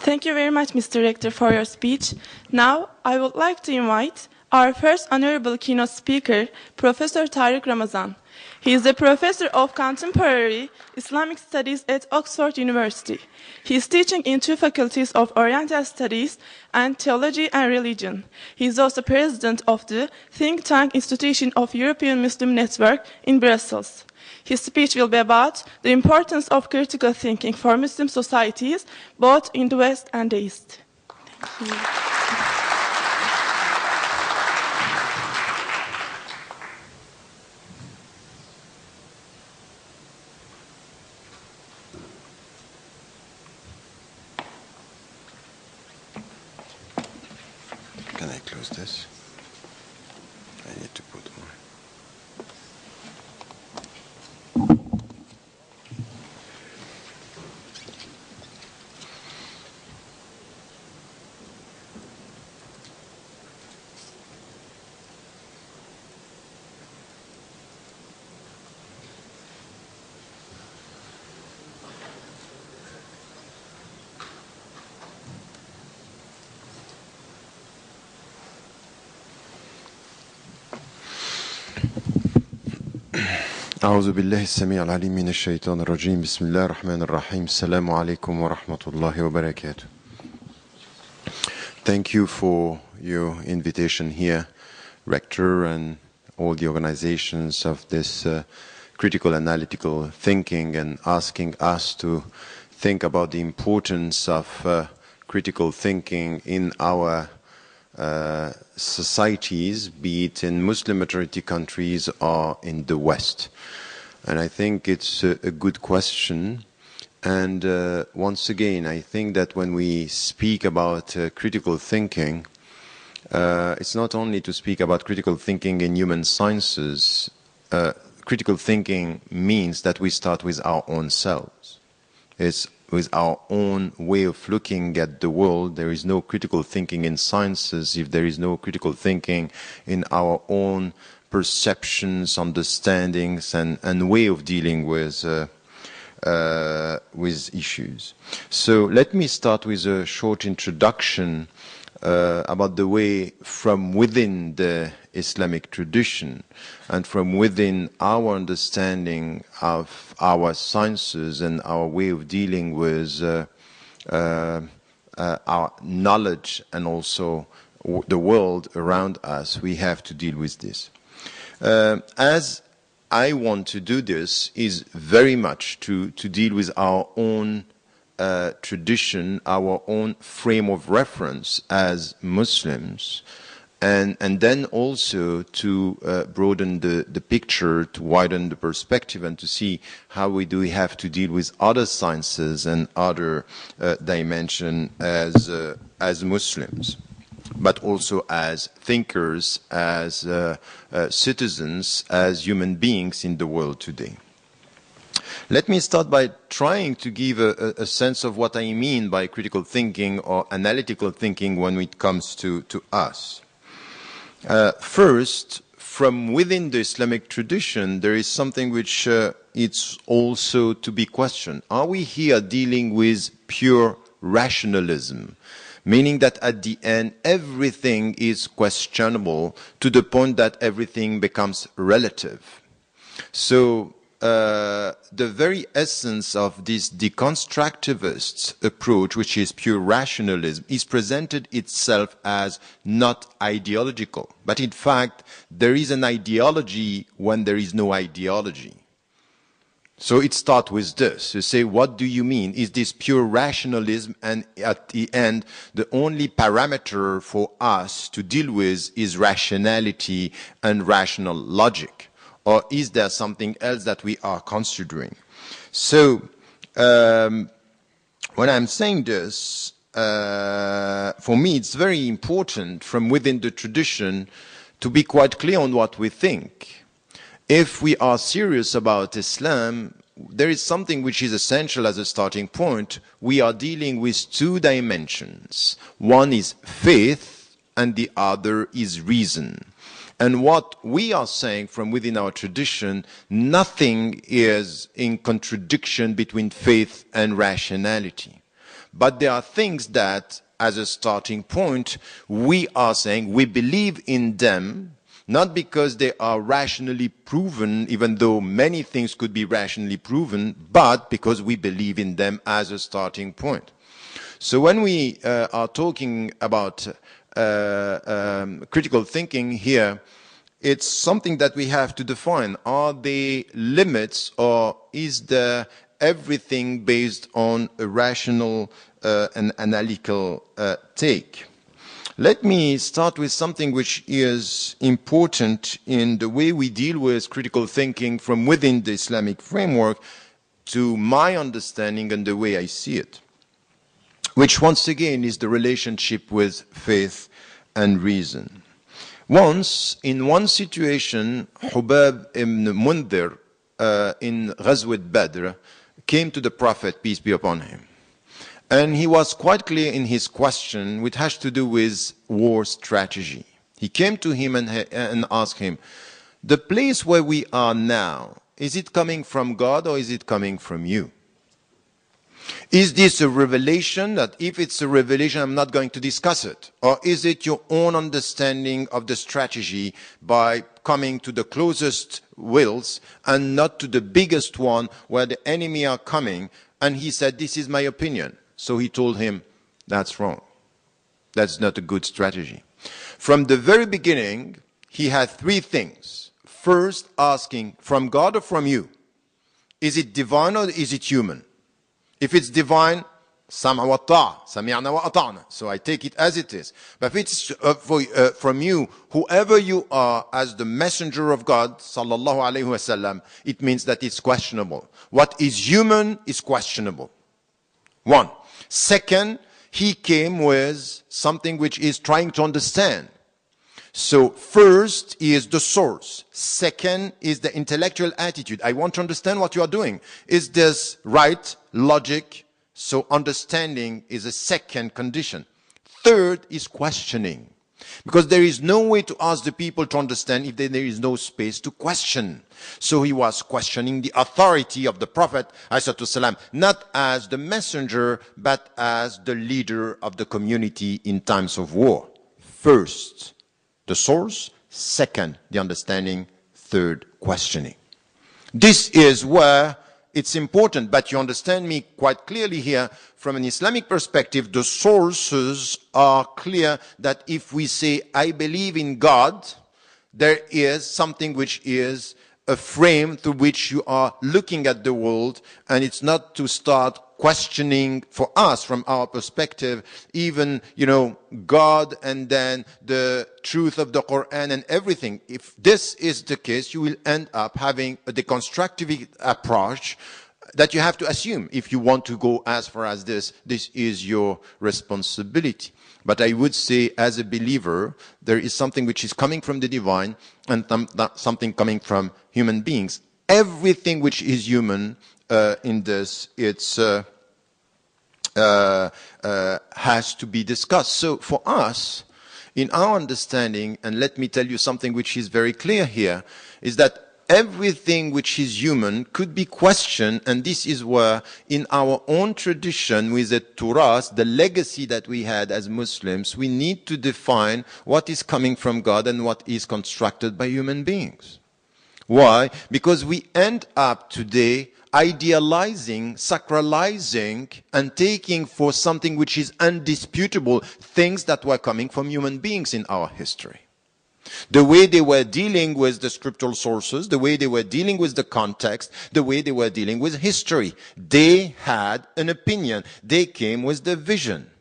Thank you very much, Mr. Rector, for your speech. Now, I would like to invite our first honorable keynote speaker, Professor Tariq Ramadan. He is a professor of contemporary Islamic studies at Oxford University. He is teaching in two faculties of Oriental Studies and Theology and Religion. He is also president of the think tank institution of European Muslim Network in Brussels. His speech will be about the importance of critical thinking for Muslim societies, both in the West and the East. Thank you. Can I close this? I need to put more. أعوذ بالله السميع العليم من الشيطان الرجيم بسم الله الرحمن الرحيم السلام عليكم ورحمة الله وبركاته. Thank you for your invitation here, Rector, and all the organizations of this critical analytical thinking, and asking us to think about the importance of critical thinking in our societies, be it in Muslim majority countries or in the West. And I think it's a good question. And once again, I think that when we speak about critical thinking, it's not only to speak about critical thinking in human sciences. Critical thinking means that we start with our own selves. It's with our own way of looking at the world. There is no critical thinking in sciences if there is no critical thinking in our own perceptions, understandings, and way of dealing with issues. So let me start with a short introduction about the way from within the Islamic tradition and from within our understanding of our sciences and our way of dealing with our knowledge and also the world around us, we have to deal with this. As I want to do this is very much to deal with our own tradition, our own frame of reference as Muslims, and then also to broaden the picture, to widen the perspective, and to see how we have to deal with other sciences and other dimensions as Muslims, but also as thinkers, as citizens, as human beings in the world today. Let me start by trying to give a sense of what I mean by critical thinking or analytical thinking when it comes to us. First, from within the Islamic tradition, there is something which it's also to be questioned. Are we here dealing with pure rationalism? Meaning that at the end, everything is questionable to the point that everything becomes relative. So, the very essence of this deconstructivist approach, which is pure rationalism, is presented itself as not ideological. But in fact, there is an ideology when there is no ideology. So it starts with this. You say, what do you mean? Is this pure rationalism? And at the end, the only parameter for us to deal with is rationality and rational logic. Or is there something else that we are considering? So, when I'm saying this, for me it's very important from within the tradition to be quite clear on what we think. If we are serious about Islam, there is something which is essential as a starting point. We are dealing with two dimensions. One is faith and the other is reason. And what we are saying from within our tradition, nothing is in contradiction between faith and rationality. But there are things that, as a starting point, we are saying we believe in them, not because they are rationally proven, even though many things could be rationally proven, but because we believe in them as a starting point. So when we are talking about critical thinking here, it's something that we have to define. Are there limits, or is there everything based on a rational and analytical take? Let me start with something which is important in the way we deal with critical thinking from within the Islamic framework, to my understanding and the way I see it, which once again is the relationship with faith and reason. Once, in one situation, Hubab ibn Mundhir in Ghazwat Badr came to the Prophet, peace be upon him. And he was quite clear in his question, which has to do with war strategy. He came to him and asked him, the place where we are now, is it coming from God or is it coming from you? Is this a revelation that if it's a revelation, I'm not going to discuss it? Or is it your own understanding of the strategy by coming to the closest wills and not to the biggest one where the enemy are coming? And he said, this is my opinion. So he told him, that's wrong. That's not a good strategy. From the very beginning, he had three things. First, asking, from God or from you? Is it divine or is it human? If it's divine, sam'a wa ta'a, sami'na wa ata'na. So I take it as it is. But if it's from you, whoever you are, as the messenger of God, sallallahu alayhi wasallam, it means that it's questionable. What is human is questionable. One. Second, he came with something which is trying to understand. So first is the source. Second is the intellectual attitude. I want to understand what you are doing. Is this right? Logic. So understanding is a second condition. Third is questioning. Because there is no way to ask the people to understand if there is no space to question. So he was questioning the authority of the Prophet, ﷺ, not as the messenger, but as the leader of the community in times of war. First, the source. Second, the understanding. Third, questioning. This is where it's important, but you understand me quite clearly here. From an Islamic perspective, the sources are clear that if we say, I believe in God, there is something which is a frame through which you are looking at the world, and it's not to start questioning for us from our perspective, even, God and then the truth of the Quran and everything. If this is the case, you will end up having a deconstructive approach that you have to assume. If you want to go as far as this is your responsibility. But I would say, as a believer, there is something which is coming from the divine and something coming from human beings. Everything which is human in this, it's has to be discussed. So for us, in our understanding, and let me tell you something which is very clear here, is that everything which is human could be questioned, and this is where, in our own tradition, with the Turas, the legacy that we had as Muslims, we need to define what is coming from God and what is constructed by human beings. Why? Because we end up today idealizing, sacralizing, and taking for something which is undisputable things that were coming from human beings in our history. The way they were dealing with the scriptural sources, the way they were dealing with the context, the way they were dealing with history. They had an opinion. They came with the vision.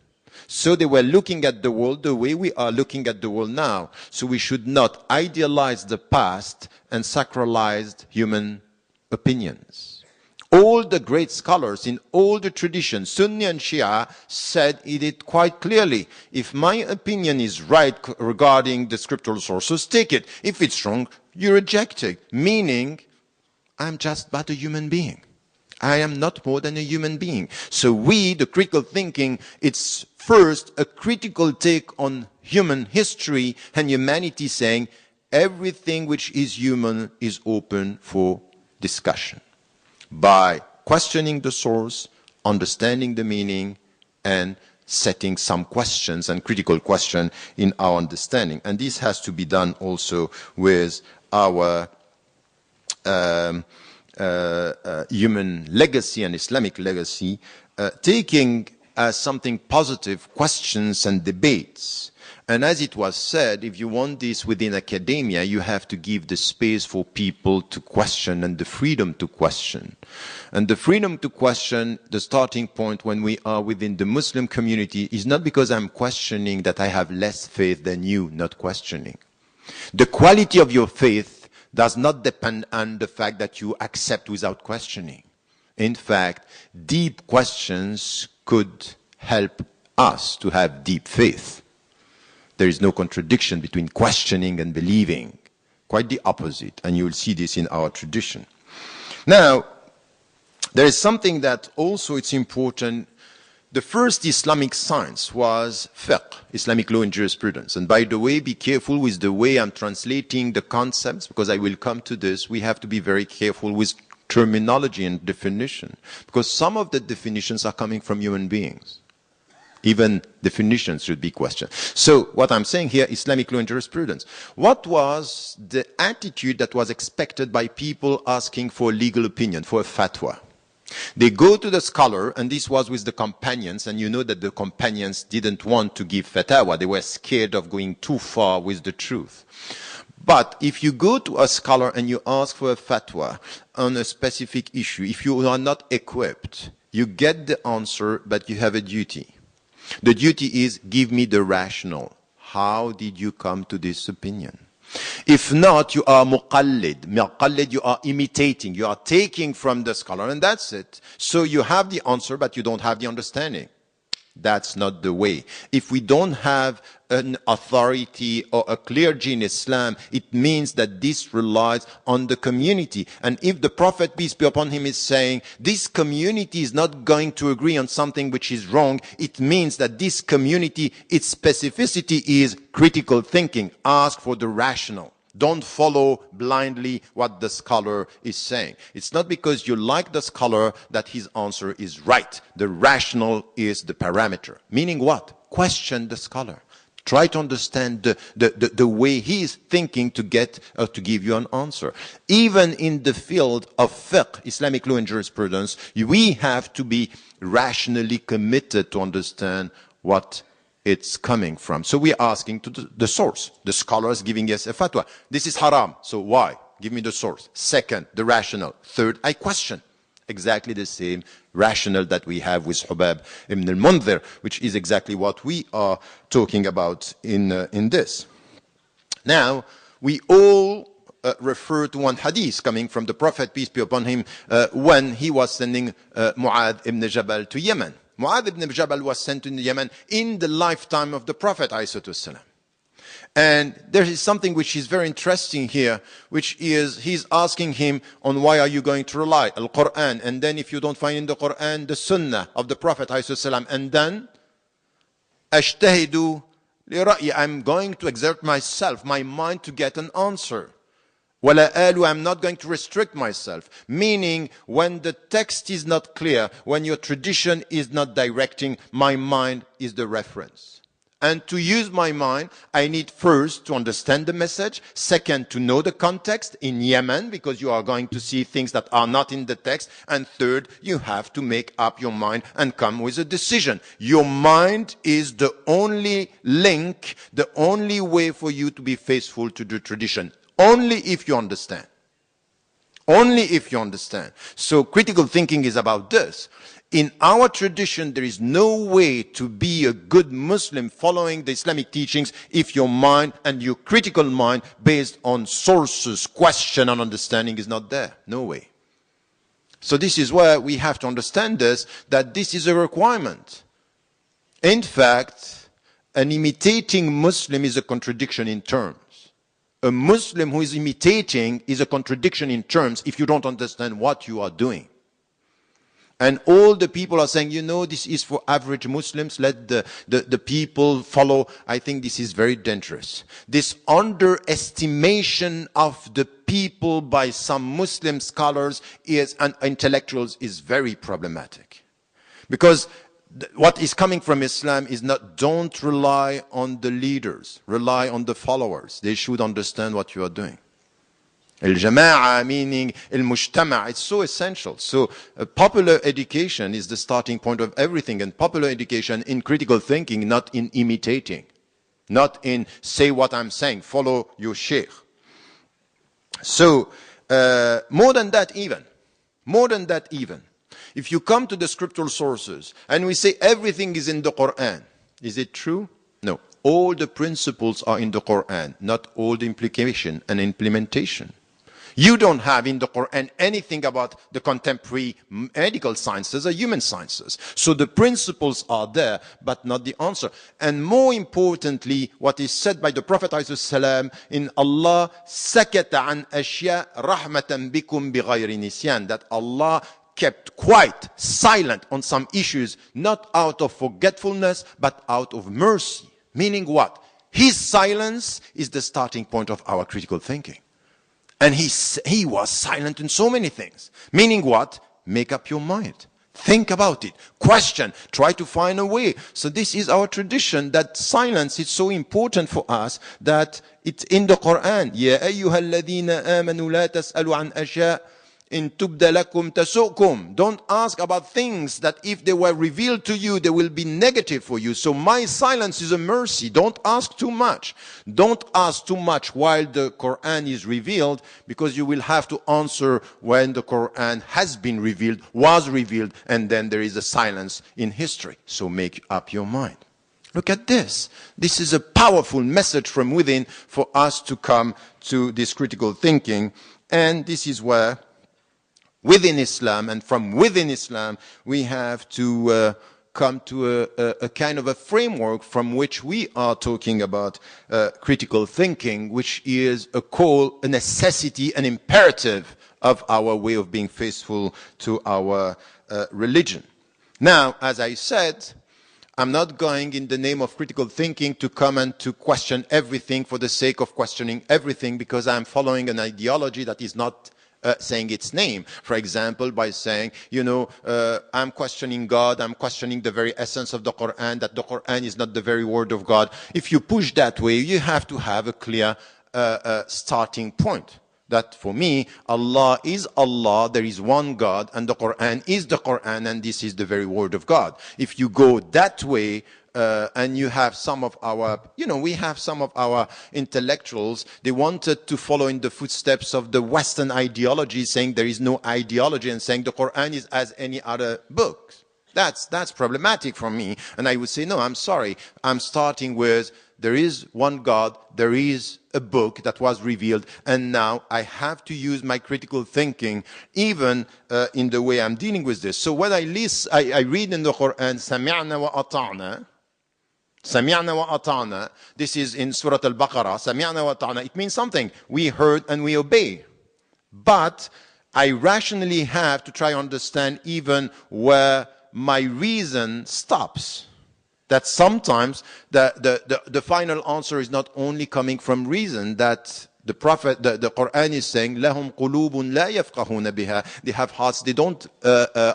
So they were looking at the world the way we are looking at the world now. So we should not idealize the past and sacralize human opinions. All the great scholars in all the traditions, Sunni and Shia, said it quite clearly. If my opinion is right regarding the scriptural sources, take it. If it's wrong, you reject it. Meaning, I'm just but a human being. I am not more than a human being. So we, the critical thinking, it's first a critical take on human history and humanity, saying everything which is human is open for discussion. By questioning the source, understanding the meaning, and setting some questions and critical question in our understanding. And this has to be done also with our human legacy and Islamic legacy, taking as something positive questions and debates. And as it was said, if you want this within academia, you have to give the space for people to question and the freedom to question. And the freedom to question, the starting point when we are within the Muslim community is not because I'm questioning that I have less faith than you, not questioning. The quality of your faith does not depend on the fact that you accept without questioning. In fact, deep questions could help us to have deep faith. There is no contradiction between questioning and believing. Quite the opposite, and you will see this in our tradition. Now, there is something that also it's important. The first Islamic science was fiqh, Islamic law and jurisprudence. And by the way, be careful with the way I'm translating the concepts, because I will come to this. We have to be very careful with terminology and definition, because some of the definitions are coming from human beings. Even definitions should be questioned. So what I'm saying here, Islamic law and jurisprudence. What was the attitude that was expected by people asking for a legal opinion, for a fatwa? They go to the scholar, and this was with the companions, and you know that the companions didn't want to give fatwa. They were scared of going too far with the truth. But if you go to a scholar and you ask for a fatwa on a specific issue, if you are not equipped, you get the answer, but you have a duty. The duty is, give me the rationale. How did you come to this opinion? If not, you are muqallid. Muqallid, you are imitating. You are taking from the scholar, and that's it. So you have the answer, but you don't have the understanding. That's not the way. If we don't have an authority or a clergy in Islam, it means that this relies on the community. And if the Prophet, peace be upon him, is saying this community is not going to agree on something which is wrong, it means that this community, its specificity is critical thinking. Ask for the rational. Don't follow blindly what the scholar is saying. It's not because you like the scholar that his answer is right. The rational is the parameter. Meaning what? Question the scholar. Try to understand the way he is thinking to get to give you an answer. Even in the field of fiqh, Islamic law and jurisprudence, we have to be rationally committed to understand what it's coming from. So we are asking to the source. The scholar is giving us a fatwa. This is haram. So why? Give me the source. Second, the rationale. Third, I question. Exactly the same rationale that we have with Hubab ibn al-Mundhir, which is exactly what we are talking about in this. Now, we all refer to one hadith coming from the Prophet, peace be upon him, when he was sending Mu'adh ibn Jabal to Yemen. Mu'adh ibn Jabal was sent to Yemen in the lifetime of the Prophet, ﷺ. And there is something which is very interesting here, which is he's asking him on why are you going to rely Al-Quran, and then if you don't find in the Quran the Sunnah of the Prophet ﷺ, and then أجتهد لرأيي, I'm going to exert myself, my mind to get an answer. وَلَا آلُ, I'm not going to restrict myself. Meaning, when the text is not clear, when your tradition is not directing, my mind is the reference. And to use my mind, I need first to understand the message. Second, to know the context in Yemen, because you are going to see things that are not in the text. And third, you have to make up your mind and come with a decision. Your mind is the only link, the only way for you to be faithful to the tradition. Only if you understand. Only if you understand. So critical thinking is about this. In our tradition, there is no way to be a good Muslim following the Islamic teachings if your mind and your critical mind based on sources, question and understanding is not there. No way. So this is where we have to understand this, that this is a requirement. In fact, an imitating Muslim is a contradiction in terms. A Muslim who is imitating is a contradiction in terms if you don't understand what you are doing. And all the people are saying, you know, this is for average Muslims, let the people follow. I think this is very dangerous. This underestimation of the people by some Muslim scholars and intellectuals is very problematic. Because what is coming from Islam is not, don't rely on the leaders, rely on the followers. They should understand what you are doing. Al-jama'a, meaning al-mujtama', it's so essential. So popular education is the starting point of everything, and popular education in critical thinking, not in imitating, not in say what I'm saying, follow your sheikh. So more than that even, if you come to the scriptural sources and we say everything is in the Quran, is it true? No. All the principles are in the Quran, not all the implication and implementation. You don't have in the Quran anything about the contemporary medical sciences or human sciences. So the principles are there, but not the answer. And more importantly, what is said by the Prophet ﷺ in Allah, سَكَتَ عَنْ أَشْيَاء رَحْمَةً بِكُمْ بِغَيْرِ نِسْيَانٍ, that Allah kept quiet, silent on some issues, not out of forgetfulness, but out of mercy. Meaning what? His silence is the starting point of our critical thinking. And he was silent in so many things. Meaning what? Make up your mind. Think about it. Question. Try to find a way. So this is our tradition, that silence is so important for us that it's in the Quran. يَا أَيُّهَا الَّذِينَ آمَنُوا لَا تَسْأَلُوا عَنْ أَشْيَاءٍ إِن تُبْدَ لَكُمْ تَسُؤْكُمْ. Don't ask about things that if they were revealed to you, they will be negative for you. So my silence is a mercy. Don't ask too much. Don't ask too much while the Quran is revealed, because you will have to answer when the Quran has been revealed, was revealed, and then there is a silence in history. So make up your mind. Look at this. This is a powerful message from within for us to come to this critical thinking. And this is where within Islam, and from within Islam, we have to come to a kind of a framework from which we are talking about critical thinking, which is a call, a necessity, an imperative of our way of being faithful to our religion. Now, as I said, I'm not going in the name of critical thinking to come and to question everything for the sake of questioning everything, because I'm following an ideology that is not saying its name. For example, by saying, I'm questioning God, I'm questioning the very essence of the Quran, that the Quran is not the very word of God. If you push that way, you have to have a clear starting point. That for me, Allah is Allah, there is one God, and the Quran is the Quran, and this is the very word of God. If you go that way, and you have some of our, we have some of our intellectuals, they wanted to follow in the footsteps of the Western ideology, saying there is no ideology, and saying the Quran is as any other book. That's problematic for me. And I would say, no, I'm sorry. I'm starting with, there is one God, there is a book that was revealed, and now I have to use my critical thinking, even in the way I'm dealing with this. So when I read in the Quran, سَمِعْنَا وَأَطَعْنَا, Sami'na wa ata'na. This is in Surah Al-Baqarah. Sami'na wa ata'na. It means something. We heard and we obey. But I rationally have to try to understand even where my reason stops. That sometimes the final answer is not only coming from reason, that the Prophet, the Quran is saying, لَهُمْ قُلُوبٌ لَا يَفْقَهُونَ بِهَا. They have hearts, they don't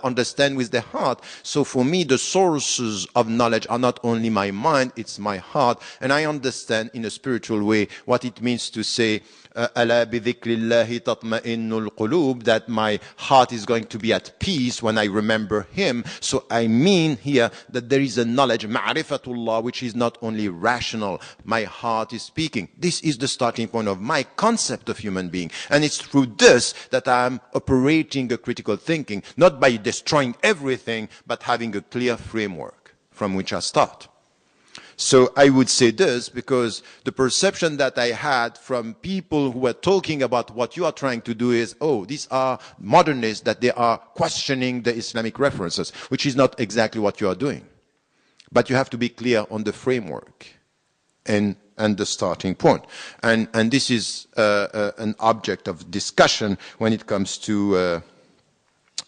understand with their heart. So for me, the sources of knowledge are not only my mind, it's my heart. And I understand in a spiritual way what it means to say, أَلَا بِذِكْرِ اللَّهِ تَطْمَئِنُّ الْقُلُوبِ, that my heart is going to be at peace when I remember Him. So I mean here that there is a knowledge, ma'rifatullah, which is not only rational. My heart is speaking. This is the starting point of my concept of human being. And it's through this that I'm operating a critical thinking, not by destroying everything, but having a clear framework from which I start. So I would say this because the perception that I had from people who were talking about what you are trying to do is, oh, these are modernists, that they are questioning the Islamic references, which is not exactly what you are doing. But you have to be clear on the framework and the starting point. And this is an object of discussion when it comes to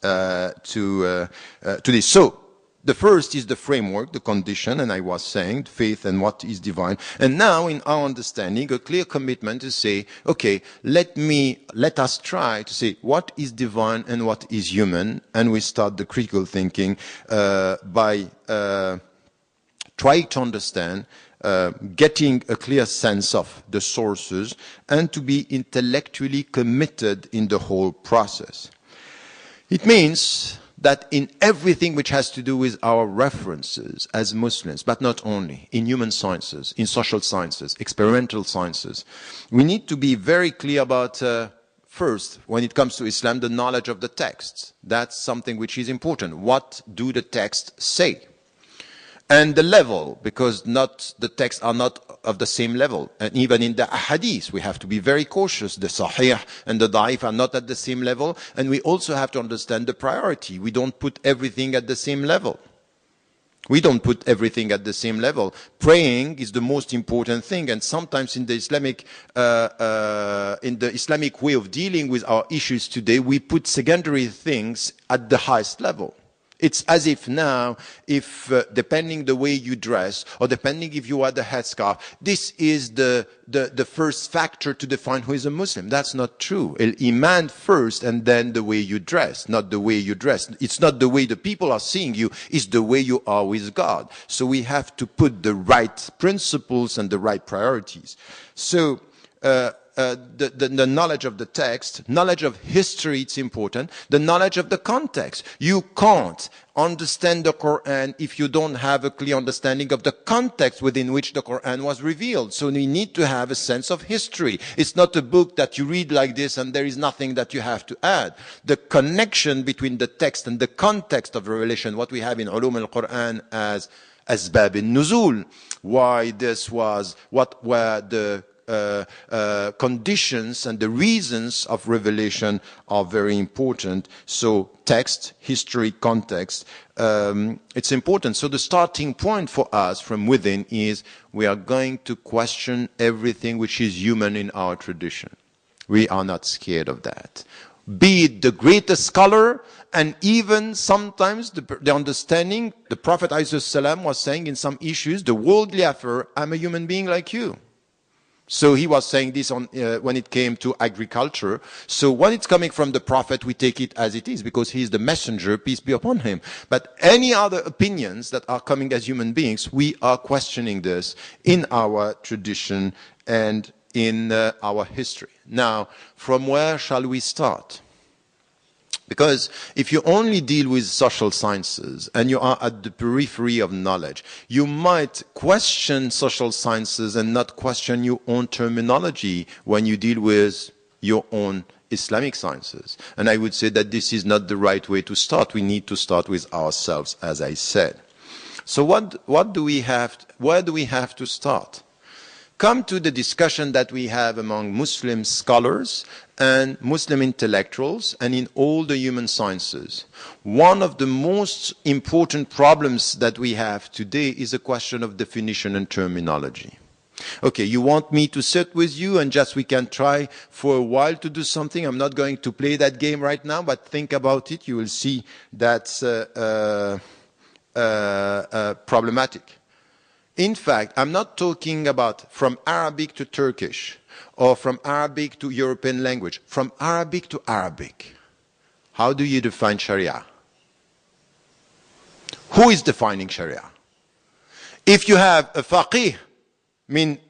this. So The first is the framework, the condition, and I was saying faith and what is divine. And now in our understanding, a clear commitment to say, okay, let us try to say what is divine and what is human. And we start the critical thinking by trying to understand, getting a clear sense of the sources, and to be intellectually committed in the whole process. It means that in everything which has to do with our references as Muslims, but not only, in human sciences, in social sciences, experimental sciences, we need to be very clear about, first, when it comes to Islam, the knowledge of the texts. That's something which is important. What do the texts say? And the level, because the texts are not of the same level. And even in the ahadith, we have to be very cautious. The sahih and the da'if are not at the same level. And we also have to understand the priority. We don't put everything at the same level. We don't put everything at the same level. Praying is the most important thing. And sometimes in the Islamic way of dealing with our issues today, we put secondary things at the highest level. It's as if now, depending the way you dress, or depending if you wear the headscarf, this is the first factor to define who is a Muslim. That's not true. Iman first, and then the way you dress, not the way you dress. It's not the way the people are seeing you, it's the way you are with God. So we have to put the right principles and the right priorities. So, the knowledge of the text, knowledge of history, it's important, the knowledge of the context. You can't understand the Quran if you don't have a clear understanding of the context within which the Quran was revealed. So we need to have a sense of history. It's not a book that you read like this and there is nothing that you have to add. The connection between the text and the context of revelation, what we have in Ulum al-Quran as Asbab al-Nuzul, why this was, what were the conditions and the reasons of revelation are very important. So text, history, context, it's important. So the starting point for us from within is we are going to question everything which is human in our tradition. We are not scared of that. Be it the greatest scholar, and even sometimes the understanding, the Prophet ﷺ was saying in some issues, the worldly affair, I'm a human being like you. So he was saying this when it came to agriculture. So when it's coming from the Prophet, we take it as it is, because he is the messenger, peace be upon him. But any other opinions that are coming as human beings, we are questioning this in our tradition and in our history. Now, from where shall we start? Because if you only deal with social sciences and you are at the periphery of knowledge, you might question social sciences and not question your own terminology when you deal with your own Islamic sciences. And I would say that this is not the right way to start. We need to start with ourselves, as I said. So what do we have, where do we have to start? Come to the discussion that we have among Muslim scholars and Muslim intellectuals and in all the human sciences. One of the most important problems that we have today is a question of definition and terminology. Okay, you want me to sit with you and just we can try for a while to do something. I'm not going to play that game right now, but think about it. You will see that's problematic. In fact, I'm not talking about from Arabic to Turkish or from Arabic to European language, from Arabic to Arabic. How do you define Sharia? Who is defining Sharia? If you have a faqih,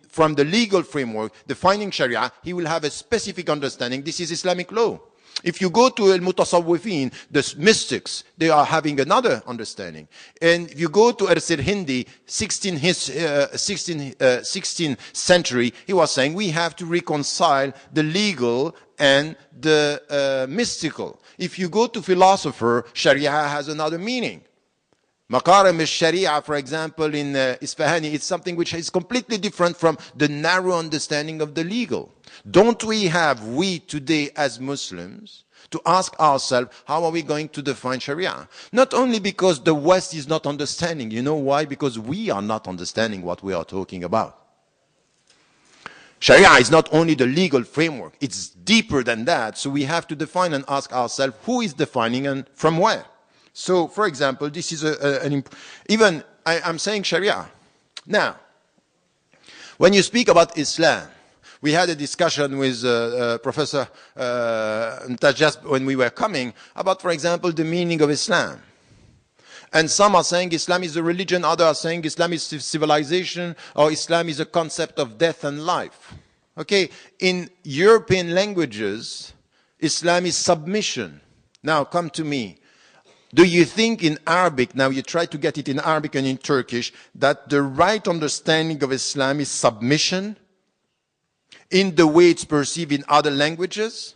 from the legal framework defining Sharia, he will have a specific understanding. This is Islamic law. If you go to al-Mutasawwifin, the mystics, they are having another understanding. And if you go to Al-Sirhindi, 16th century, he was saying we have to reconcile the legal and the mystical. If you go to philosopher, Sharia has another meaning. Maqarim al-Sharia, for example, in Isfahani, it's something which is completely different from the narrow understanding of the legal. Don't we today as Muslims to ask ourselves, how are we going to define Sharia? Not only because the West is not understanding. You know why? Because we are not understanding what we are talking about. Sharia is not only the legal framework, it's deeper than that. So we have to define and ask ourselves, who is defining and from where? So, for example, this is I'm saying Sharia. Now, when you speak about Islam, we had a discussion with Professor Tajas when we were coming about, for example, the meaning of Islam. And some are saying Islam is a religion, others are saying Islam is civilization, or Islam is a concept of death and life. Okay, in European languages, Islam is submission. Now, come to me. Do you think in Arabic, now you try to get it in Arabic and in Turkish, that the right understanding of Islam is submission in the way it's perceived in other languages?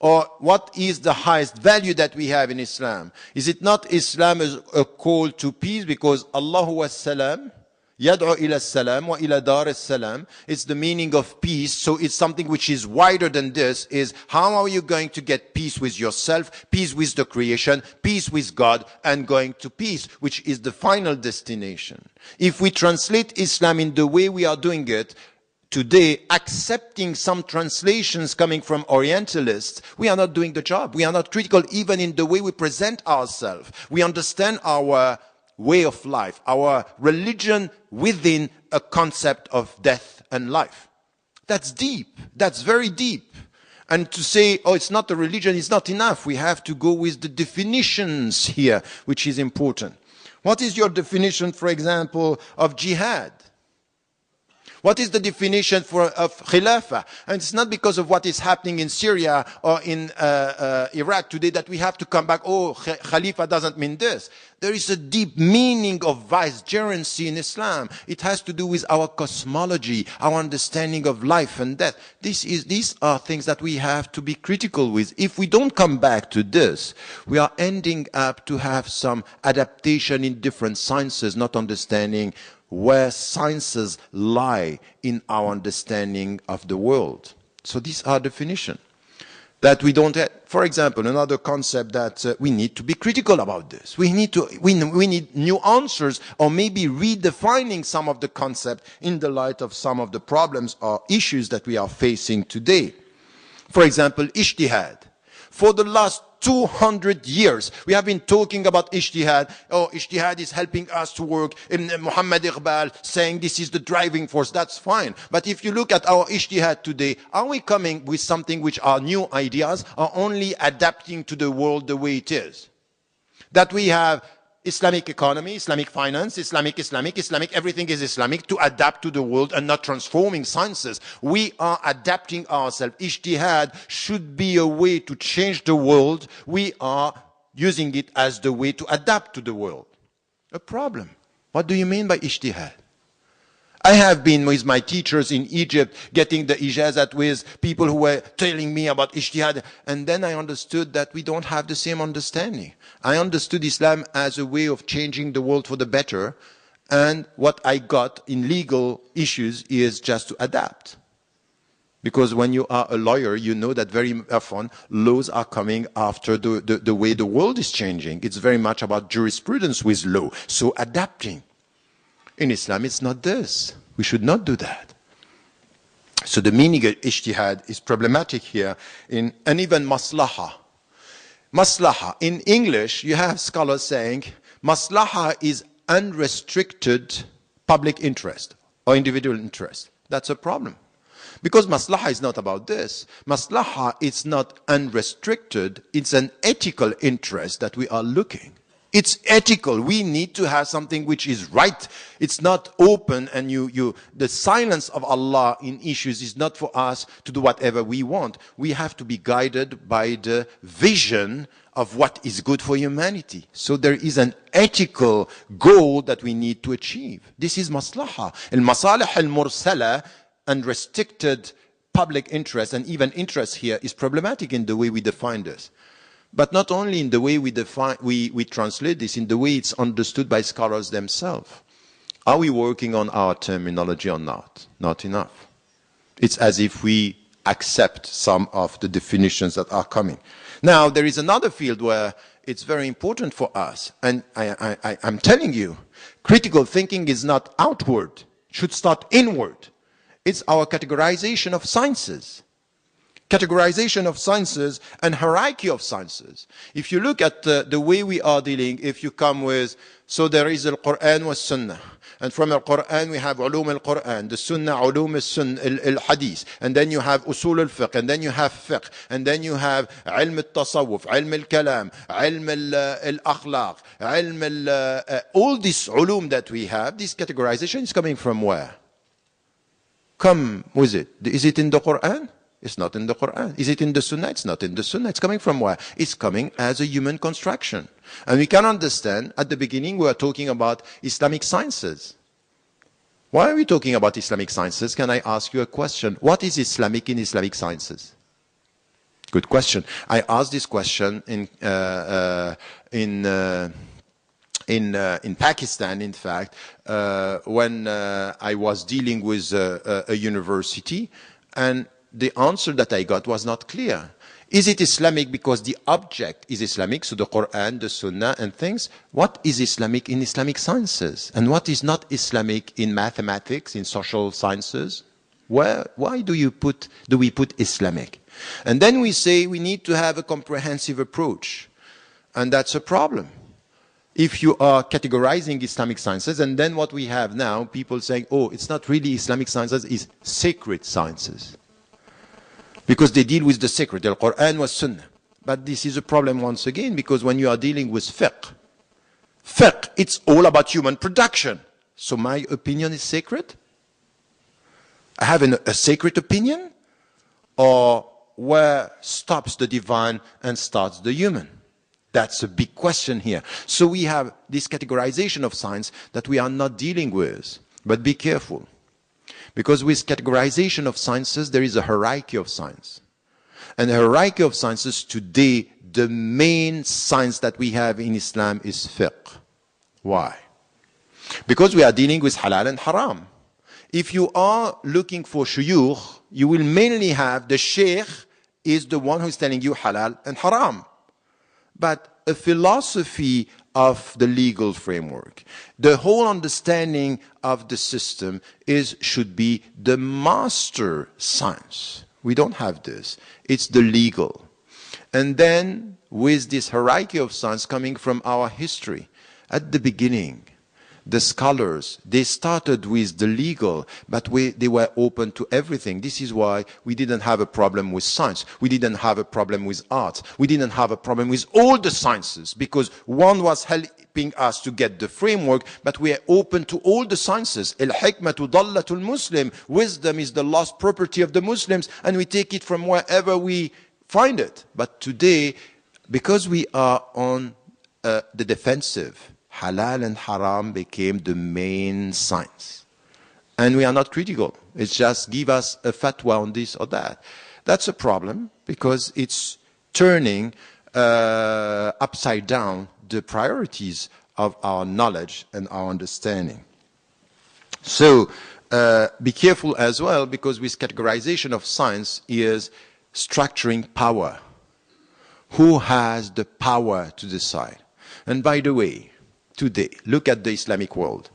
Or what is the highest value that we have in Islam? Is it not Islam as a call to peace? Because Allahu was salam, yad'u ila salam wa ila dar salam. It's the meaning of peace. So it's something which is wider than this, is how are you going to get peace with yourself, peace with the creation, peace with God, and going to peace, which is the final destination. If we translate Islam in the way we are doing it, today, accepting some translations coming from Orientalists, we are not doing the job. We are not critical even in the way we present ourselves. We understand our way of life, our religion within a concept of death and life. That's deep. That's very deep. And to say, oh, it's not a religion, is not enough. We have to go with the definitions here, which is important. What is your definition, for example, of jihad? What is the definition of Khilafah? And it's not because of what is happening in Syria or in Iraq today that we have to come back, oh, Khalifa doesn't mean this. There is a deep meaning of vicegerency in Islam. It has to do with our cosmology, our understanding of life and death. These are things that we have to be critical with. If we don't come back to this, we are ending up to have some adaptation in different sciences, not understanding where sciences lie in our understanding of the world. So these are definitions that we don't have. For example, another concept that we need to be critical about this. We need new answers, or maybe redefining some of the concept in the light of some of the problems or issues that we are facing today. For example, ijtihad. For the last 200 years, we have been talking about ijtihad. Oh, ijtihad is helping us to work. Muhammad Iqbal saying this is the driving force. That's fine. But if you look at our ijtihad today, are we coming with something which are new ideas, or only adapting to the world the way it is? That we have Islamic economy, Islamic finance, Islamic, everything is Islamic to adapt to the world and not transforming sciences. We are adapting ourselves. Ijtihad should be a way to change the world. We are using it as the way to adapt to the world. A problem. What do you mean by ijtihad? I have been with my teachers in Egypt getting the ijazat with people who were telling me about ijtihad, and then I understood that we don't have the same understanding. I understood Islam as a way of changing the world for the better, and what I got in legal issues is just to adapt. Because when you are a lawyer, you know that very often laws are coming after the way the world is changing. It's very much about jurisprudence with law, so adapting. In Islam, it's not this. We should not do that. So the meaning of ijtihad is problematic here, and even maslaha. Maslaha. In English, you have scholars saying maslaha is unrestricted public interest or individual interest. That's a problem. Because maslaha is not about this. Maslaha is not unrestricted. It's an ethical interest that we are looking. It's ethical. We need to have something which is right. It's not open, and the silence of Allah in issues is not for us to do whatever we want. We have to be guided by the vision of what is good for humanity. So there is an ethical goal that we need to achieve. This is maslaha. Al-masalih al-mursala, unrestricted public interest, and even interest here, is problematic in the way we define this. But not only in the way we translate this, in the way it's understood by scholars themselves. Are we working on our terminology or not? Not enough. It's as if we accept some of the definitions that are coming. Now, there is another field where it's very important for us, and I'm telling you, critical thinking is not outward, it should start inward. It's our categorization of sciences. categorization of sciences and hierarchy of sciences. If you look at the way we are dealing, if you come with, so there is the Quran was Sunnah. And from the Quran we have ulum al-Quran, the Sunnah, ulum al-Hadith. And then you have usul al-fiqh, and then you have fiqh, and then you have ilm al-tasawwuf, ilm al-kalam, ilm al-akhlaq, ilm all this ulum that we have, this categorization is coming from where? Come with it. Is it in the Quran? It's not in the Quran. Is it in the Sunnah? It's not in the Sunnah. It's coming from where? It's coming as a human construction. And we can understand, at the beginning we are talking about Islamic sciences. Why are we talking about Islamic sciences? Can I ask you a question? What is Islamic in Islamic sciences? Good question. I asked this question in Pakistan, in fact, when I was dealing with a university, and the answer that I got was not clear. Is it Islamic because the object is Islamic, so the Quran, the Sunnah, and things? What is Islamic in Islamic sciences? And what is not Islamic in mathematics, in social sciences? Why do we put Islamic? And then we say we need to have a comprehensive approach. And that's a problem. If you are categorizing Islamic sciences, and then what we have now, people saying, oh, it's not really Islamic sciences, it's sacred sciences. Because they deal with the sacred, the Quran was Sunnah. But this is a problem once again, because when you are dealing with fiqh, it's all about human production. So my opinion is sacred? I have a sacred opinion? Or where stops the divine and starts the human? That's a big question here. So we have this categorization of science that we are not dealing with. But be careful. Because with categorization of sciences, there is a hierarchy of science. And the hierarchy of sciences today, the main science that we have in Islam is fiqh. Why? Because we are dealing with halal and haram. If you are looking for shuyukh, you will mainly have the sheikh is the one who is telling you halal and haram. But a philosophy of the legal framework, the whole understanding of the system should be the master science. We don't have this. It's the legal. And then with this hierarchy of science coming from our history, at the beginning, the scholars, they started with the legal, but they were open to everything. This is why we didn't have a problem with science. We didn't have a problem with art. We didn't have a problem with all the sciences, because one was helping us to get the framework, but we are open to all the sciences. Al-hikmatu dallatul Muslim. Wisdom is the lost property of the Muslims, and we take it from wherever we find it. But today, because we are on the defensive, halal and haram became the main science. And we are not critical. It's just give us a fatwa on this or that. That's a problem, because it's turning upside down the priorities of our knowledge and our understanding. So be careful as well, because with categorization of science is structuring power. Who has the power to decide? And by the way, today, look at the Islamic world.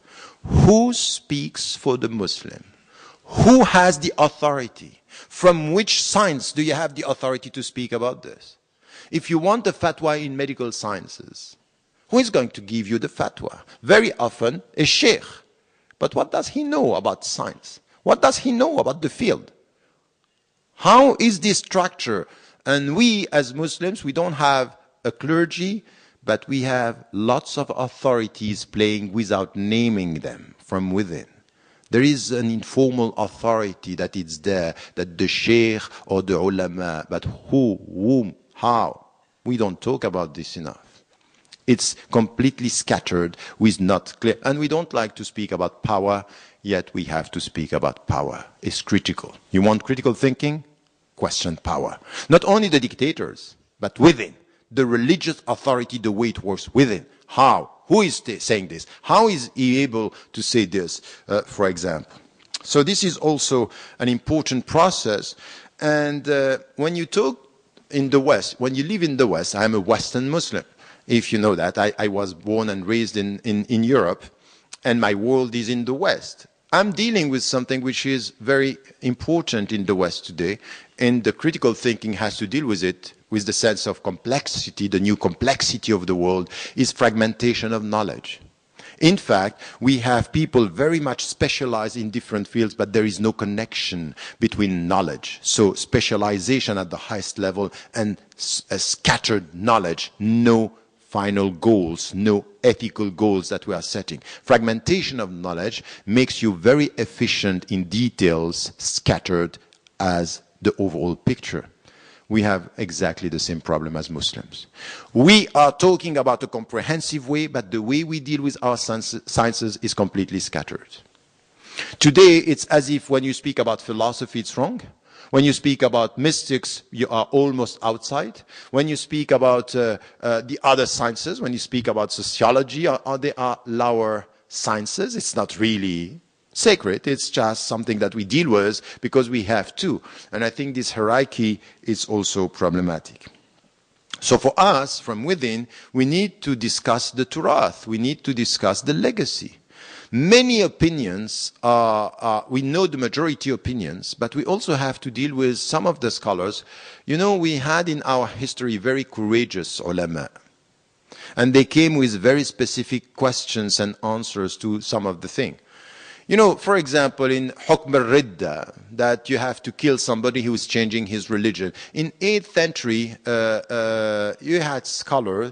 Who speaks for the Muslim? Who has the authority? From which science do you have the authority to speak about this? If you want a fatwa in medical sciences, who is going to give you the fatwa? Very often, a sheikh. But what does he know about science? What does he know about the field? How is this structure? And we, as Muslims, we don't have a clergy, but we have lots of authorities playing without naming them from within. There is an informal authority that is there, that the sheikh or the ulama, but who, whom, how? We don't talk about this enough. It's completely scattered with not clear. And we don't like to speak about power, yet we have to speak about power. It's critical. You want critical thinking? Question power. Not only the dictators, but within. The religious authority, the way it works within. How? Who is saying this? How is he able to say this, for example? So this is also an important process. And when you talk in the West, when you live in the West, I'm a Western Muslim, if you know that. I was born and raised in Europe, and my world is in the West. I'm dealing with something which is very important in the West today, and the critical thinking has to deal with it, with the sense of complexity, the new complexity of the world, is fragmentation of knowledge. In fact, we have people very much specialized in different fields, but there is no connection between knowledge. So specialization at the highest level and scattered knowledge, no final goals, no ethical goals that we are setting. Fragmentation of knowledge makes you very efficient in details scattered as the overall picture. We have exactly the same problem as Muslims. We are talking about a comprehensive way, but the way we deal with our sciences is completely scattered. Today, it's as if when you speak about philosophy, it's wrong. When you speak about mystics, you are almost outside. When you speak about the other sciences, when you speak about sociology, they are lower sciences. It's not really sacred. It's just something that we deal with because we have to. And I think this hierarchy is also problematic. So for us, from within, we need to discuss the Turath. We need to discuss the legacy. Many opinions we know the majority opinions, but we also have to deal with some of the scholars. You know, we had in our history very courageous ulama. And they came with very specific questions and answers to some of the things. You know, for example, in Hukm al-Ridda, that you have to kill somebody who is changing his religion. In 8th century, you had scholars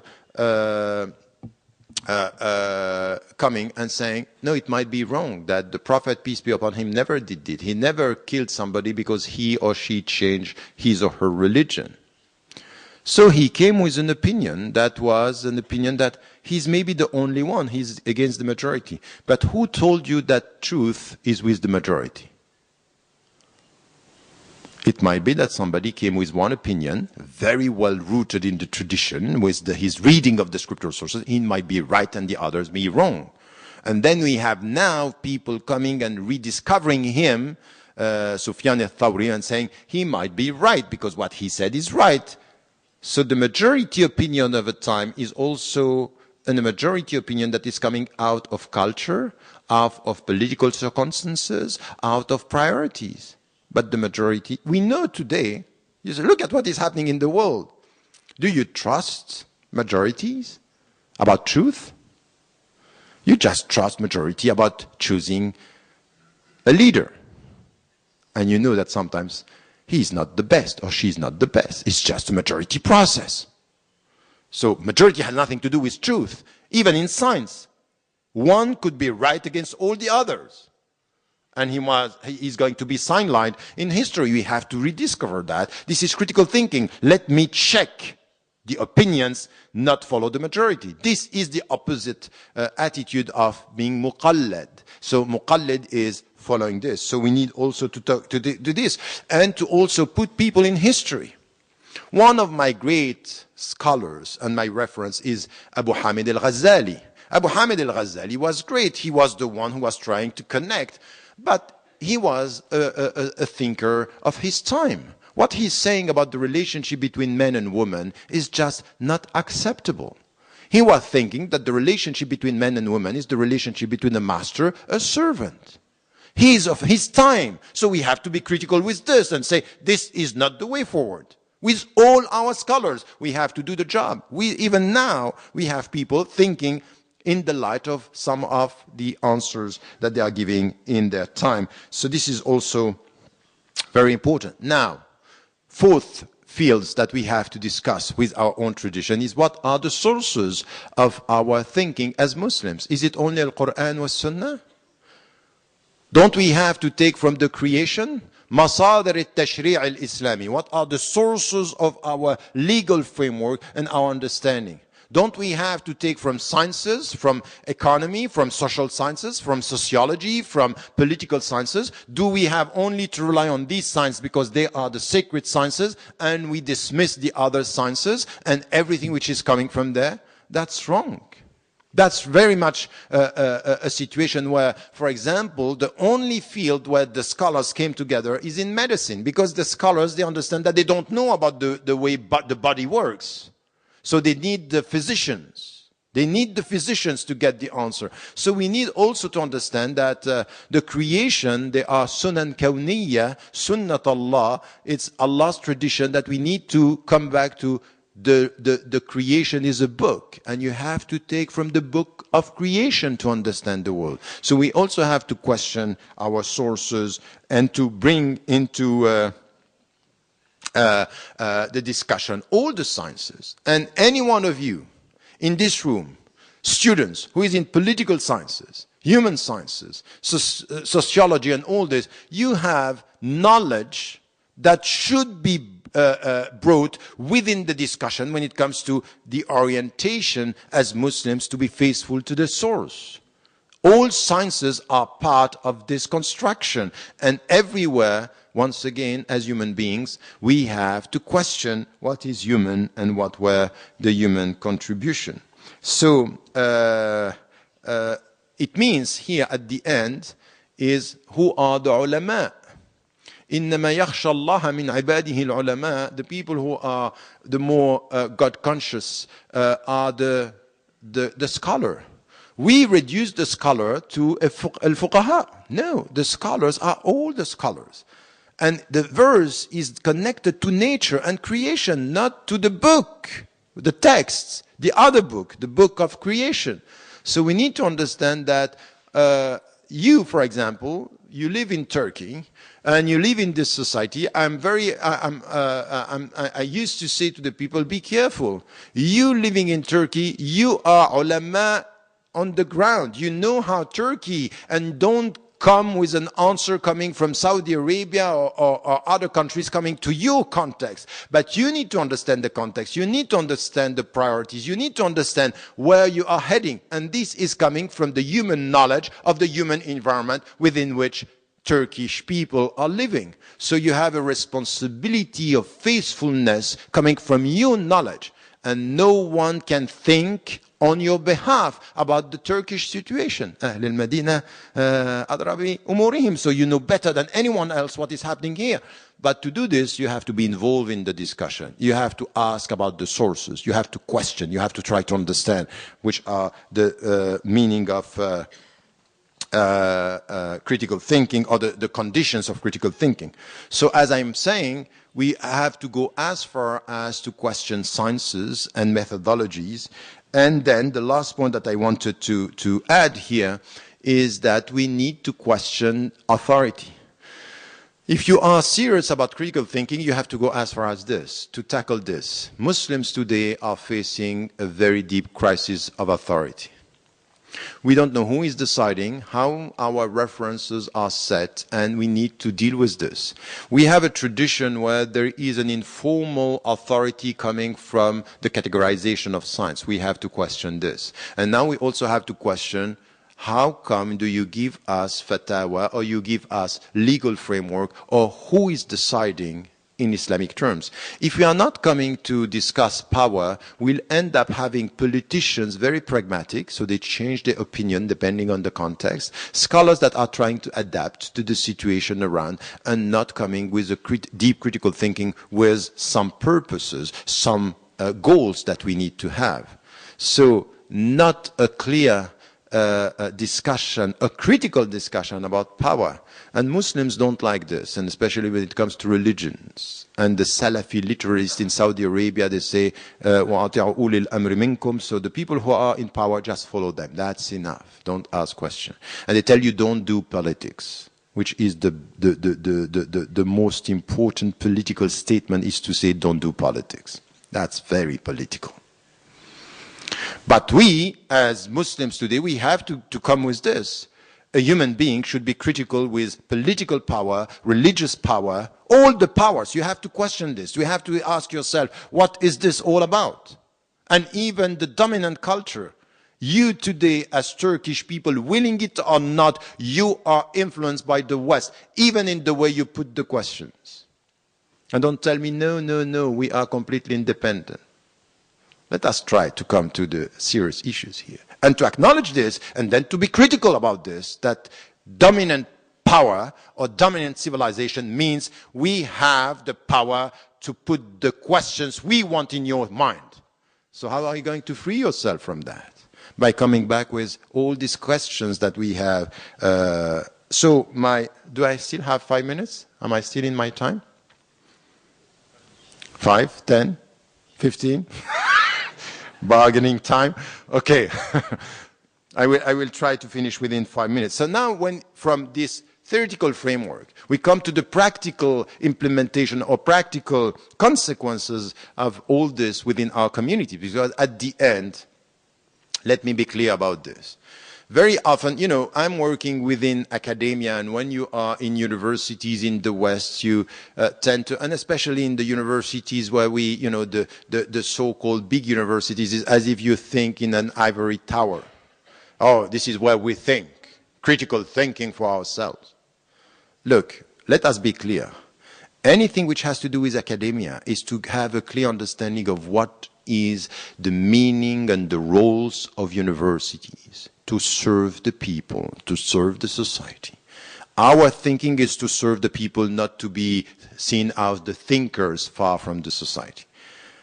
coming and saying, no, it might be wrong, that the Prophet, peace be upon him, never did it. He never killed somebody because he or she changed his or her religion. So he came with an opinion that was an opinion that he's maybe the only one, he's against the majority. But who told you that truth is with the majority? It might be that somebody came with one opinion, very well rooted in the tradition, with his reading of the scriptural sources. He might be right and the others be wrong. And then we have now people coming and rediscovering him, Sufyan al-Thawri, and saying he might be right because what he said is right. So the majority opinion of a time is also a majority opinion that is coming out of culture, out of political circumstances, out of priorities. But the majority, we know today, you say, look at what is happening in the world. Do you trust majorities about truth? You just trust majority about choosing a leader. And you know that sometimes he's not the best or she's not the best. It's just a majority process. So majority has nothing to do with truth. Even in science, one could be right against all the others. And he's going to be sidelined. In history, we have to rediscover that. This is critical thinking. Let me check the opinions, not follow the majority. This is the opposite attitude of being muqallad. So muqallad is following this. So we need also to do this and to also put people in history. One of my great scholars and my reference is Abu Hamid al-Ghazali. Abu Hamid al-Ghazali was great. He was the one who was trying to connect, but he was a thinker of his time. What he's saying about the relationship between men and women is just not acceptable. He was thinking that the relationship between men and women is the relationship between a master, a servant. He is of his time. So we have to be critical with this and say, this is not the way forward. With all our scholars, we have to do the job. Even now, we have people thinking in the light of some of the answers that they are giving in their time. So this is also very important. Now, fourth fields that we have to discuss with our own tradition is what are the sources of our thinking as Muslims? Is it only Al-Quran wa Sunnah? Don't we have to take from the creation? Masadar al-Tashri' al-Islami. What are the sources of our legal framework and our understanding? Don't we have to take from sciences, from economy, from social sciences, from sociology, from political sciences? Do we have only to rely on these sciences because they are the sacred sciences and we dismiss the other sciences and everything which is coming from there? That's wrong. That's very much a situation where, for example, the only field where the scholars came together is in medicine, because the scholars, they understand that they don't know about the way the body works. So they need the physicians. They need the physicians to get the answer. So we need also to understand that the creation, there are sunan kawniyya, sunnat Allah, it's Allah's tradition that we need to come back to the creation is a book. And you have to take from the book of creation to understand the world. So we also have to question our sources and to bring into the discussion all the sciences. And any one of you in this room, students who is in political sciences, human sciences, sociology and all this, you have knowledge that should be brought within the discussion when it comes to the orientation as Muslims to be faithful to the source. All sciences are part of this construction, and everywhere, once again, as human beings, we have to question what is human and what were the human contribution. So it means here at the end is who are the ulama. إنما يخشى الله من عباده العلماء. The people who are the more God conscious are the scholar. We reduce the scholar to al-fuqaha. No, the scholars are all the scholars. And the verse is connected to nature and creation, not to the book, the text, the other book, the book of creation. So we need to understand that you, for example, you live in Turkey and you live in this society. I used to say to the people, be careful. You living in Turkey, you are ulama on the ground. You know how Turkey, and don't come with an answer coming from Saudi Arabia or other countries coming to your context. But you need to understand the context. You need to understand the priorities. You need to understand where you are heading. And this is coming from the human knowledge of the human environment within which Turkish people are living. So you have a responsibility of faithfulness coming from your knowledge. And no one can think on your behalf about the Turkish situation. أهل المدينة أدرى بأمورهم. So you know better than anyone else what is happening here. But to do this, you have to be involved in the discussion. You have to ask about the sources. You have to question. You have to try to understand which are the meaning of critical thinking or the conditions of critical thinking. So as I'm saying, we have to go as far as to question sciences and methodologies. And then the last point that I wanted to add here is that we need to question authority. If you are serious about critical thinking, you have to go as far as this, to tackle this. Muslims today are facing a very deep crisis of authority. We don't know who is deciding, how our references are set, and we need to deal with this. We have a tradition where there is an informal authority coming from the categorization of science. We have to question this. And now we also have to question, how come do you give us fatwa or you give us legal framework, or who is deciding in Islamic terms? If we are not coming to discuss power, we'll end up having politicians very pragmatic, so they change their opinion depending on the context, scholars that are trying to adapt to the situation around, and not coming with a deep critical thinking with some purposes, some goals that we need to have. So not a clear discussion, a critical discussion about power. And Muslims don't like this, and especially when it comes to religions. And the Salafi literalists in Saudi Arabia, they say, وَأَطِيعُوا أُولِي الْأَمْرِ مِنْكُمْ. So the people who are in power, just follow them. That's enough. Don't ask questions. And they tell you, don't do politics, which is the most important political statement, is to say, don't do politics. That's very political. But we, as Muslims today, we have to come with this. A human being should be critical with political power, religious power, all the powers. You have to question this. You have to ask yourself, what is this all about? And even the dominant culture. You today, as Turkish people, willing it or not, you are influenced by the West, even in the way you put the questions. And don't tell me, no, no, no, we are completely independent. Let us try to come to the serious issues here and to acknowledge this, and then to be critical about this, that dominant power or dominant civilization means we have the power to put the questions we want in your mind. So how are you going to free yourself from that? by coming back with all these questions that we have. Do I still have 5 minutes? Am I still in my time? 5, 10, 15? Bargaining time? Okay. I will try to finish within 5 minutes. So now from this theoretical framework, we come to the practical implementation or practical consequences of all this within our community. Because at the end, let me be clear about this. Very often, I'm working within academia, and when you are in universities in the West, you tend to, and especially in the universities where we, the so-called big universities, is as if you think in an ivory tower. Oh, this is where we think. Critical thinking for ourselves. Look, let us be clear. Anything which has to do with academia is to have a clear understanding of what is the meaning and the roles of universities to serve the people, to serve the society. Our thinking is to serve the people, not to be seen as the thinkers far from the society.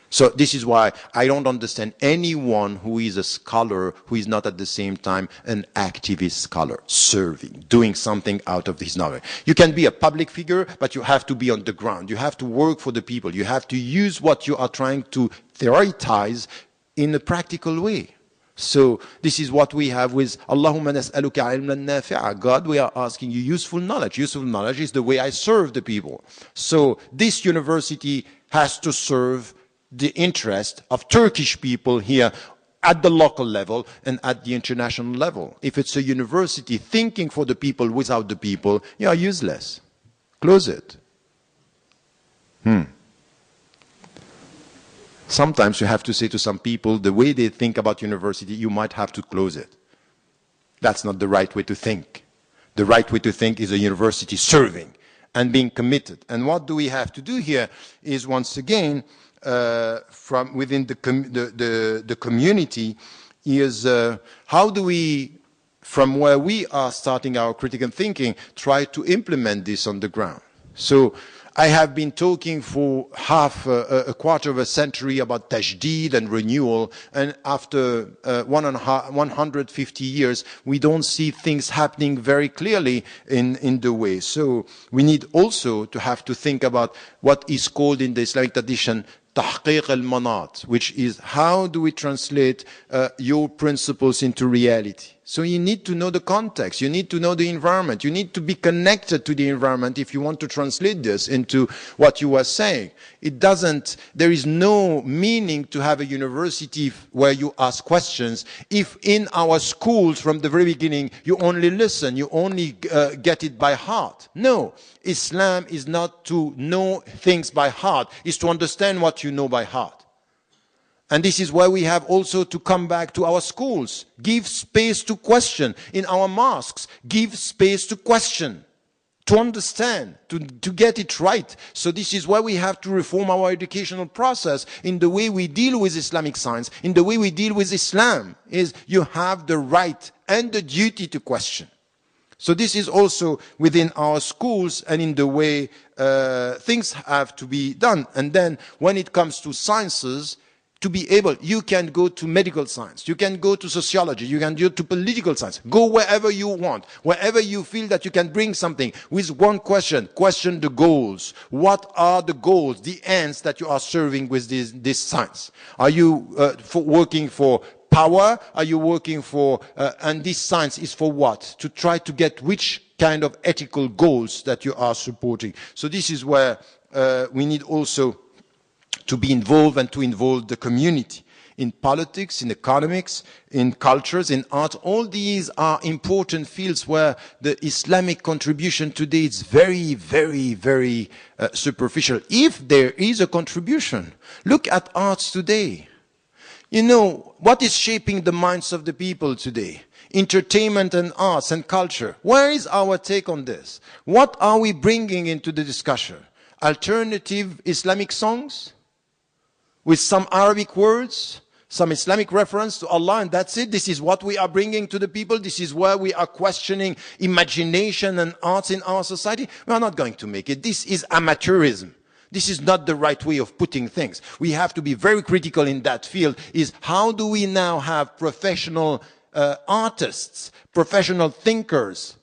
So this is why I don't understand anyone who is a scholar who is not at the same time an activist scholar, serving, doing something out of his knowledge. You can be a public figure, but you have to be on the ground. You have to work for the people. You have to use what you are trying to theorize in a practical way. So this is what we have with Allahumma nas'aluka ilman nafi'a. God, we are asking you useful knowledge. Useful knowledge is the way I serve the people. So this university has to serve the interest of Turkish people here at the local level and at the international level. If it's a university thinking for the people without the people, you are useless. Close it. Sometimes you have to say to some people, the way they think about university, you might have to close it. That's not the right way to think. The right way to think is a university serving and being committed. And what do we have to do here is, once again, from within the community, is how do we, from where we are starting our critical thinking, try to implement this on the ground. So I have been talking for a quarter of a century about tajdeed and renewal, and after 150 years, we don't see things happening very clearly in the way. So we need also to have to think about what is called in the Islamic tradition tahqiq al-manat, which is how do we translate your principles into reality. So you need to know the context, you need to know the environment, you need to be connected to the environment if you want to translate this into what you were saying. There is no meaning to have a university where you ask questions if in our schools from the very beginning you only listen, you only get it by heart. No, Islam is not to know things by heart, it's to understand what you know by heart. And this is why we have also to come back to our schools. Give space to question. In our mosques, give space to question, to understand, to get it right. So this is why we have to reform our educational process in the way we deal with Islamic science, in the way we deal with Islam, is you have the right and the duty to question. So this is also within our schools and in the way things have to be done. And then when it comes to sciences, to be able, you can go to medical science, you can go to sociology, you can go to political science, go wherever you want, wherever you feel that you can bring something with one question the goals. What are the goals, the ends that you are serving with this science? Are you working for power? Are you working for, and this science is for what? To try to get which kind of ethical goals that you are supporting. So this is where we need also to be involved and to involve the community in politics, in economics, in cultures, in art. All these are important fields where the Islamic contribution today is very, very, very superficial. If there is a contribution, look at arts today. You know, what is shaping the minds of the people today? Entertainment and arts and culture. Where is our take on this? What are we bringing into the discussion? Alternative Islamic songs? With some Arabic words, some Islamic reference to Allah, and that's it. This is what we are bringing to the people. This is where we are questioning imagination and arts in our society. We are not going to make it. This is amateurism. This is not the right way of putting things. We have to be very critical in that field, is how do we now have professional artists, professional thinkers,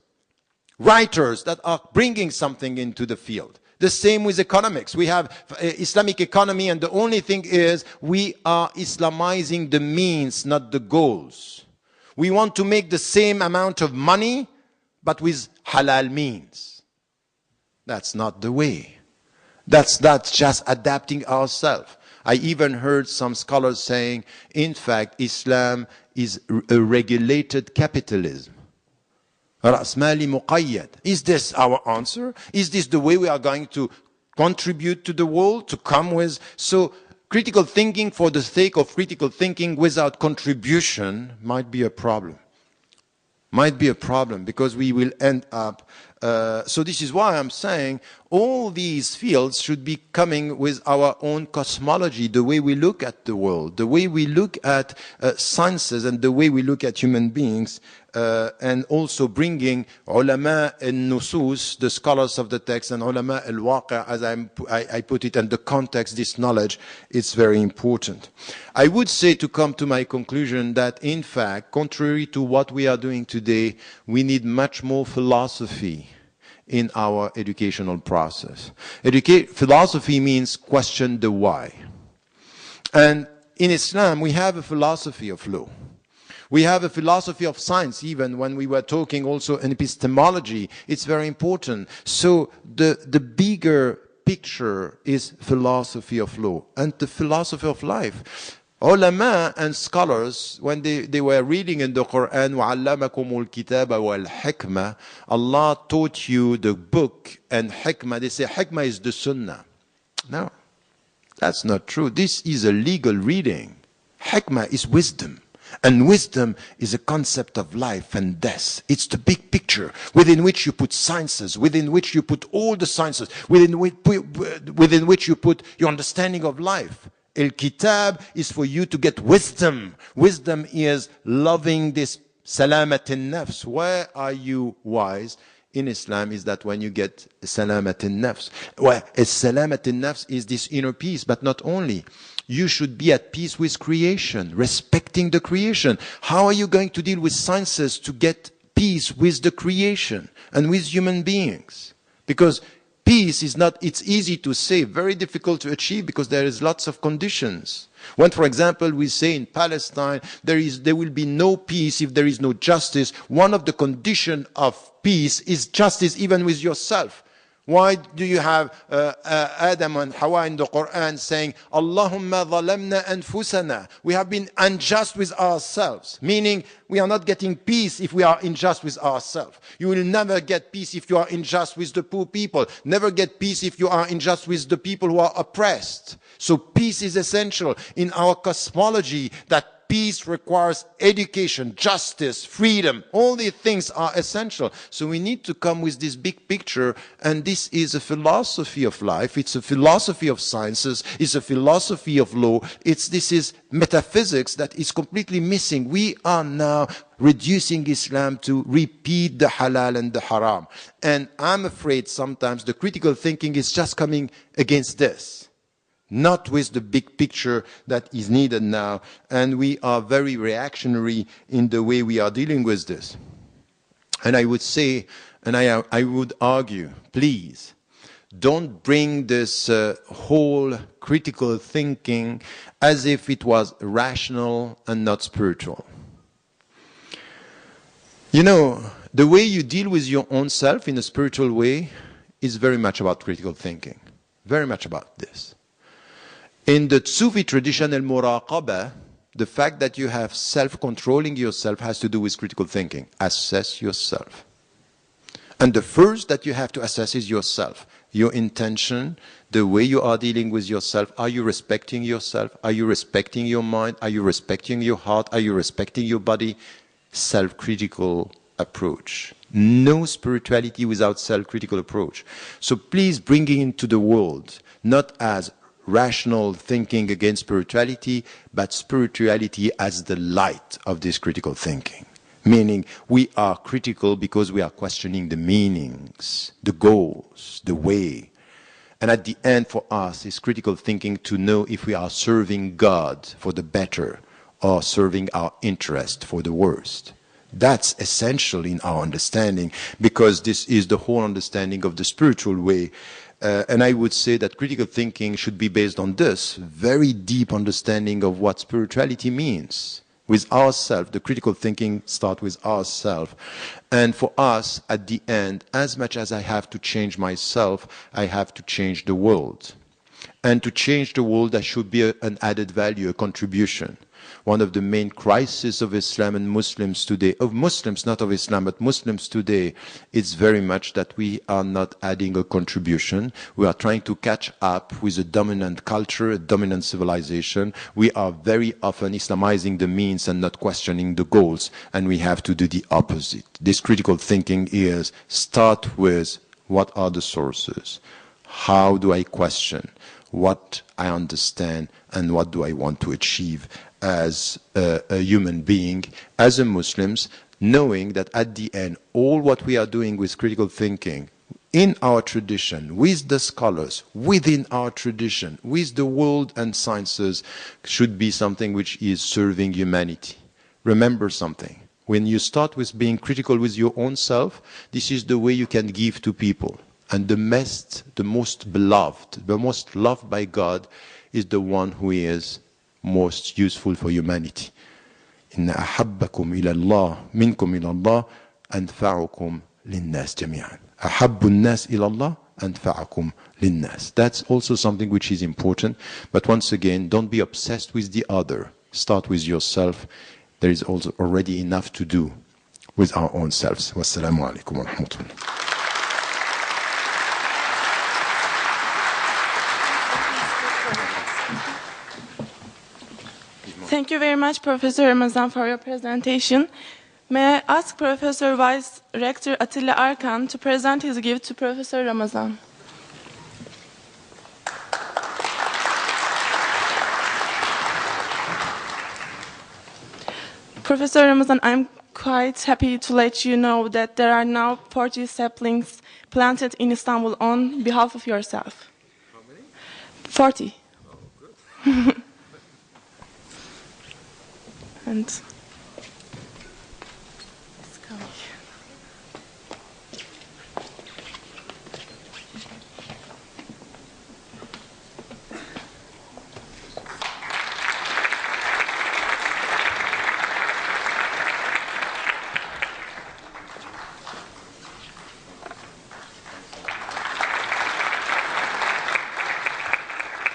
writers that are bringing something into the field. The same with economics. We have Islamic economy, and the only thing is we are Islamizing the means, not the goals. We want to make the same amount of money, but with halal means. That's not the way. That's just adapting ourselves. I even heard some scholars saying, in fact, Islam is a regulated capitalism. Ra'asmali muqayyad. Is this our answer? Is this the way we are going to contribute to the world, to come with? So critical thinking for the sake of critical thinking without contribution might be a problem. Might be a problem, because we will end up... so this is why I'm saying all these fields should be coming with our own cosmology, the way we look at the world, the way we look at sciences, and the way we look at human beings, and also bringing ulama al-nusus, the scholars of the text, and ulama al-waqi', as I put it, and the context, this knowledge, it's very important. I would say, to come to my conclusion, that in fact, contrary to what we are doing today, we need much more philosophy in our educational process. Philosophy means question the why. And in Islam, we have a philosophy of law. We have a philosophy of science. Even when we were talking also in epistemology, it's very important. So the bigger picture is philosophy of law and the philosophy of life. Ulama and scholars, when they were reading in the Quran, وَعَلَّمَكُمُ الْكِتَابَ وَالْحِكْمَةِ, Allah taught you the book and hikmah. They say hikmah is the sunnah. No, that's not true. This is a legal reading. Hikmah is wisdom. And wisdom is a concept of life and death. It's the big picture within which you put sciences, within which you put all the sciences, within which you put your understanding of life. Al-Kitab is for you to get wisdom. Wisdom is loving this salamat al-nafs. Where are you wise? In Islam is that when you get salamat al-nafs. Well, salamat al-nafs is this inner peace, but not only. You should be at peace with creation, respecting the creation. How are you going to deal with sciences to get peace with the creation and with human beings? Because peace is not, it's easy to say, very difficult to achieve, because there is lots of conditions. When, for example, we say in Palestine, there will be no peace if there is no justice. One of the conditions of peace is justice even with yourself. Why do you have Adam and Hawa in the Quran saying, Allahumma zalamna anfusana? We have been unjust with ourselves, meaning we are not getting peace if we are unjust with ourselves. You will never get peace if you are unjust with the poor people. Never get peace if you are unjust with the people who are oppressed. So peace is essential in our cosmology, that peace requires education, justice, freedom. All these things are essential. So we need to come with this big picture, and this is a philosophy of life. It's a philosophy of sciences. It's a philosophy of law. This is metaphysics that is completely missing. We are now reducing Islam to repeat the halal and the haram. And I'm afraid sometimes the critical thinking is just coming against this, not with the big picture that is needed now. And we are very reactionary in the way we are dealing with this. And I would say, and I would argue, please, don't bring this whole critical thinking as if it was rational and not spiritual. You know, the way you deal with your own self in a spiritual way is very much about critical thinking. Very much about this. In the Sufi tradition, al-muraqaba, the fact that you have self-controlling yourself has to do with critical thinking. Assess yourself. And the first that you have to assess is yourself. Your intention, the way you are dealing with yourself. Are you respecting yourself? Are you respecting your mind? Are you respecting your heart? Are you respecting your body? Self-critical approach. No spirituality without self-critical approach. So please bring it into the world, not as rational thinking against spirituality, but spirituality as the light of this critical thinking. Meaning we are critical because we are questioning the meanings, the goals, the way. And at the end, for us, is critical thinking to know if we are serving God for the better or serving our interest for the worst. That's essential in our understanding, because this is the whole understanding of the spiritual way. And I would say that critical thinking should be based on this very deep understanding of what spirituality means. With ourselves, the critical thinking starts with ourselves. And for us, at the end, as much as I have to change myself, I have to change the world. And to change the world, there should be an added value, a contribution. One of the main crises of Islam and Muslims today, of Muslims, not of Islam, but Muslims today, is very much that we are not adding a contribution. We are trying to catch up with a dominant culture, a dominant civilization. We are very often Islamizing the means and not questioning the goals, and we have to do the opposite. This critical thinking is start with what are the sources? How do I question what I understand and what do I want to achieve as a human being, as a Muslims, knowing that at the end, all what we are doing with critical thinking, in our tradition, with the scholars, within our tradition, with the world and sciences, should be something which is serving humanity. Remember something. When you start with being critical with your own self, this is the way you can give to people. And the most beloved, the most loved by God is the one who is most useful for humanity. إن أحبكم إلى الله منكم إلى الله أنفعكم للناس جميعا. أحب الناس إلى الله أنفعكم للناس. That's also something which is important. But once again, don't be obsessed with the other. Start with yourself. There is also already enough to do with our own selves. Wassalamu alaikum wa rahmatullah. Thank you very much, Professor Ramazan, for your presentation. May I ask Professor Vice Rector Atilla Arkan to present his gift to Professor Ramazan. Professor Ramazan, I'm quite happy to let you know that there are now 40 saplings planted in Istanbul on behalf of yourself. How many? 40. Oh, good. And